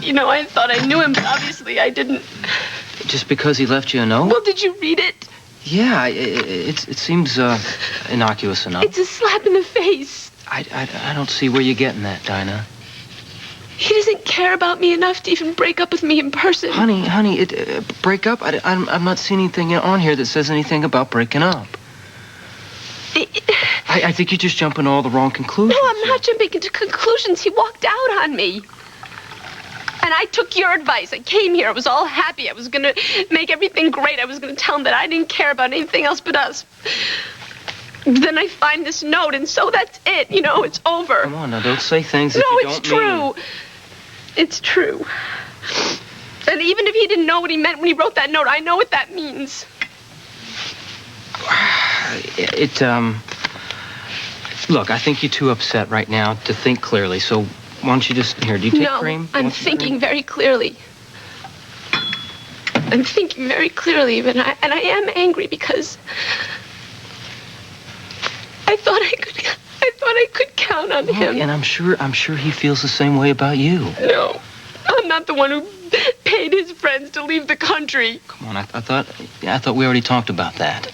You know, I thought I knew him, but obviously I didn't. Just because he left you a note? Well, did you read it? Yeah, it seems innocuous enough. It's a slap in the face. I don't see where you're getting that, Dinah. He doesn't care about me enough to even break up with me in person. Honey, break up? I'm not seeing anything on here that says anything about breaking up. I think you're just jumping to all the wrong conclusions. No, I'm not jumping into conclusions. He walked out on me. And I took your advice. I came here. I was all happy. I was going to make everything great. I was going to tell him that I didn't care about anything else but us. Then I find this note, and so that's it. You know, it's over. Come on, now, don't say things that you don't mean. No, it's true. It's true. And even if he didn't know what he meant when he wrote that note, I know what that means. Look, I think you're too upset right now to think clearly, so why don't you just... Here, do you take cream? No, I'm thinking very clearly. I'm thinking very clearly, and I am angry because I thought I could count on him. And I'm sure he feels the same way about you. No, I'm not the one who paid his friends to leave the country. Come on, I thought we already talked about that.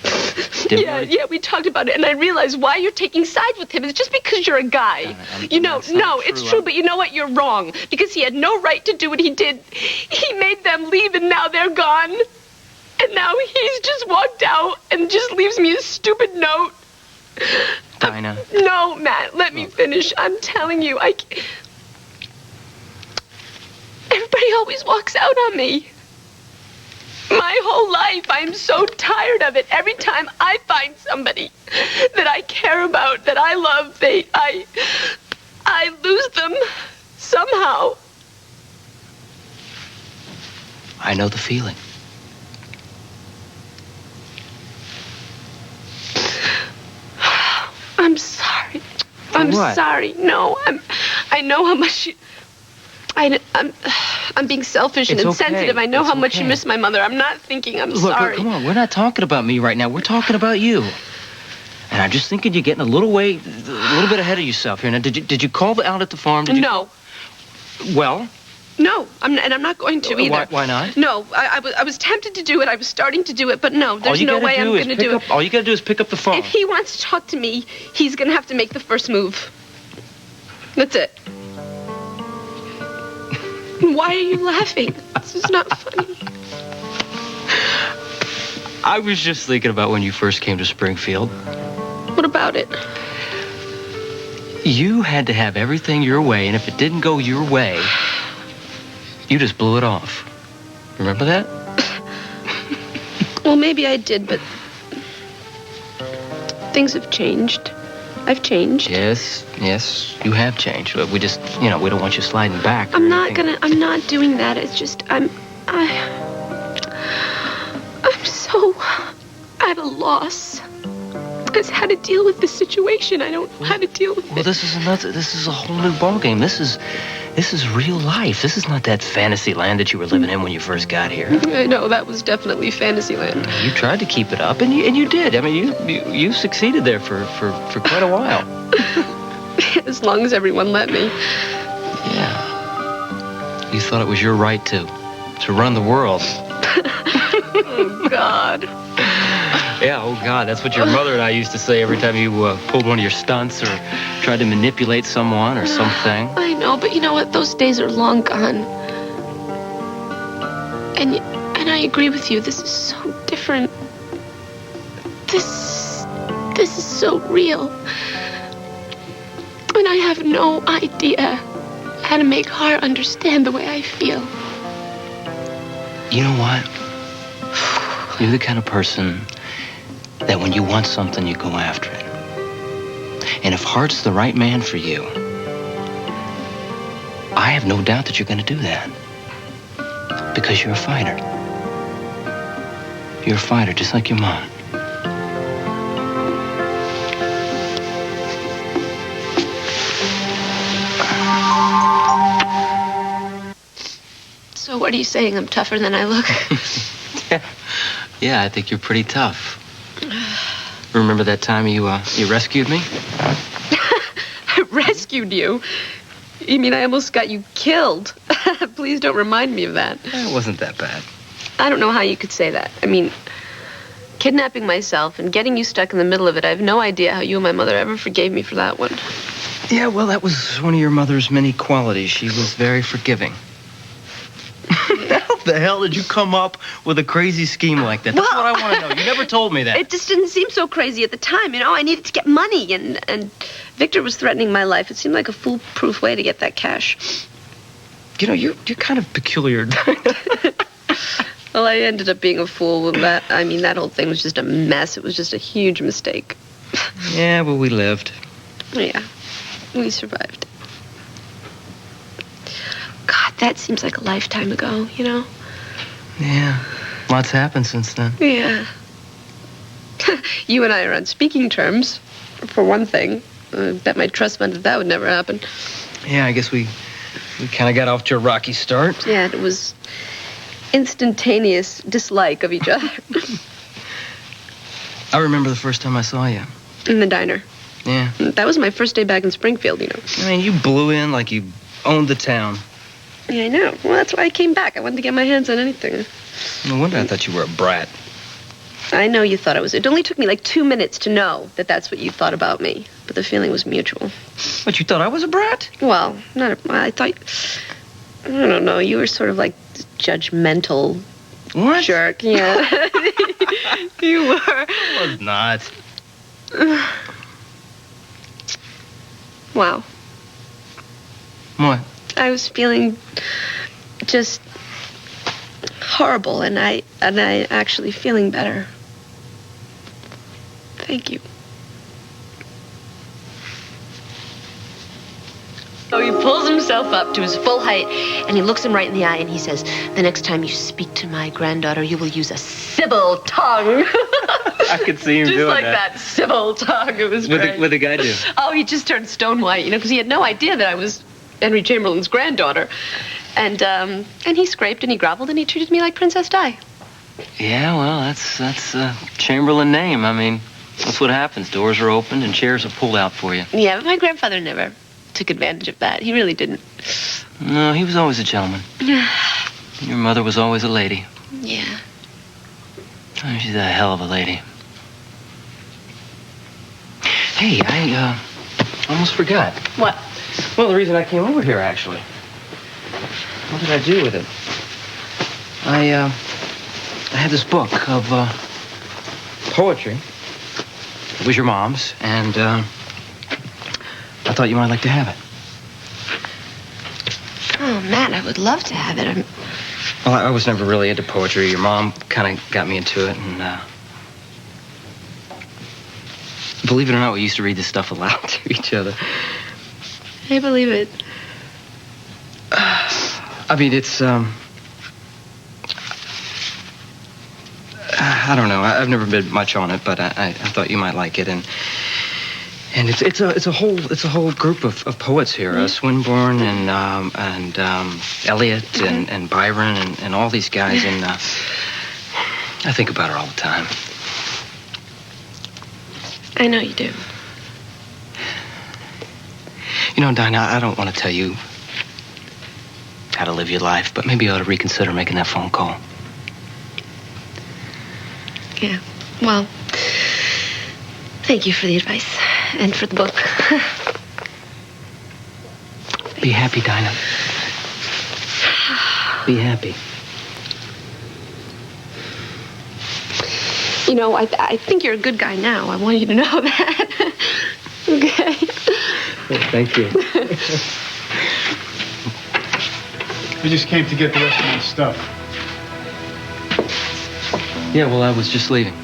Yeah, we talked about it, and I realized why you're taking sides with him is just because you're a guy. It's true, but you know what? You're wrong, because he had no right to do what he did. He made them leave, and now they're gone. And now he's just walked out and just leaves me a stupid note. Dinah. No, Matt, let me finish. I'm telling you, everybody always walks out on me. My whole life, I'm so tired of it. Every time I find somebody that I care about, that I love, I lose them somehow. I know the feeling. I'm sorry. I'm sorry. No, I know how much you... I'm being selfish and insensitive. I know how much you miss my mother. I'm not thinking I'm sorry. Look, come on. We're not talking about me right now. We're talking about you. And I'm just thinking you're getting a little bit ahead of yourself here. Now, did you call out at the farm? No. Well? No, I'm not going to either. Why not? No, I was tempted to do it. I was starting to do it, but no, there's no way I'm going to do it. All you got to do is pick up the phone. If he wants to talk to me, he's going to have to make the first move. That's it. Why are you laughing? This is not funny. I was just thinking about when you first came to Springfield. What about it? You had to have everything your way, and if it didn't go your way, you just blew it off. Remember that? Well, maybe I did, but things have changed. I've changed. Yes, you have changed. But we just, we don't want you sliding back. I'm not doing that. It's just, I'm so at a loss as how to deal with this situation. I don't know how to deal with it. Well, this is a whole new ballgame. This is real life. This is not that fantasy land that you were living in when you first got here. I know, that was definitely fantasy land. You tried to keep it up, and you did. I mean, you succeeded there for quite a while. As long as everyone let me. Yeah. You thought it was your right to run the world. Oh, God. Yeah, oh, God, that's what your mother and I used to say every time you pulled one of your stunts or tried to manipulate someone or something. I know, but you know what? Those days are long gone. And I agree with you. This is so different. This is so real. And I have no idea how to make her understand the way I feel. You know what? You're the kind of person that when you want something, you go after it. And if Hart's the right man for you, I have no doubt that you're going to do that. Because you're a fighter. You're a fighter, just like your mom. So what are you saying? I'm tougher than I look? Yeah, I think you're pretty tough. Remember that time you rescued me? I rescued rescued you. You mean I almost got you killed? Please don't remind me of that. It wasn't that bad. I don't know how you could say that. I mean, kidnapping myself and getting you stuck in the middle of it, I have no idea how you and my mother ever forgave me for that one. Yeah, well, that was one of your mother's many qualities. She was very forgiving. How the hell did you come up with a crazy scheme like that? That's what I want to know. You never told me that. It just didn't seem so crazy at the time. You know, I needed to get money, and Victor was threatening my life. It seemed like a foolproof way to get that cash. You know, you're kind of peculiar. Well, I ended up being a fool with that. I mean, that whole thing was just a mess. It was just a huge mistake. Yeah, well, we lived. Yeah, we survived. God, that seems like a lifetime ago, you know? Yeah, lots happened since then. Yeah. You and I are on speaking terms, for one thing. I bet my trust fund that would never happen. Yeah, I guess we kind of got off to a rocky start. Yeah, it was instantaneous dislike of each other. I remember the first time I saw you. In the diner. Yeah. That was my first day back in Springfield, you know. I mean, you blew in like you owned the town. Yeah, I know. Well, that's why I came back. I wanted to get my hands on anything. No wonder I thought you were a brat. I know you thought I was. It only took me like 2 minutes to know that that's what you thought about me. But the feeling was mutual. What, you thought I was a brat? Well, I thought... I don't know. You were sort of like judgmental... What? Jerk, yeah. You were. I was not. Wow. What? I was feeling just horrible, and I actually feeling better. Thank you. So he pulls himself up to his full height, and he looks him right in the eye, and he says, "The next time you speak to my granddaughter, you will use a civil tongue." I could see him just doing like that civil tongue. It was great. What'd the guy do? Oh, he just turned stone white, you know, because he had no idea that I was Henry Chamberlain's granddaughter. And he scraped and he groveled and he treated me like Princess Di. Yeah, well, that's a Chamberlain name. I mean, that's what happens. Doors are opened and chairs are pulled out for you. Yeah, but my grandfather never took advantage of that. He really didn't. No, he was always a gentleman. Your mother was always a lady. Yeah. Oh, she's a hell of a lady. Hey, I almost forgot. What? Well, the reason I came over here, actually. What did I do with it? I had this book of poetry. It was your mom's, and I thought you might like to have it. Oh, Matt, I would love to have it. Well, I was never really into poetry. Your mom kind of got me into it, and believe it or not, we used to read this stuff aloud to each other. I believe it. I mean, it's, I don't know. I've never been much on it, but I thought you might like it, and it's a whole group of poets here. Swinburne and Eliot and Byron and all these guys, and I think about her all the time. I know you do. You know, Dinah, I don't want to tell you how to live your life, but maybe you ought to reconsider making that phone call. Yeah, well, thank you for the advice and for the book. Be happy, Dinah. Be happy. You know, I think you're a good guy now. I want you to know that. Okay? Oh, thank you. We just came to get the rest of my stuff. Yeah, well, I was just leaving.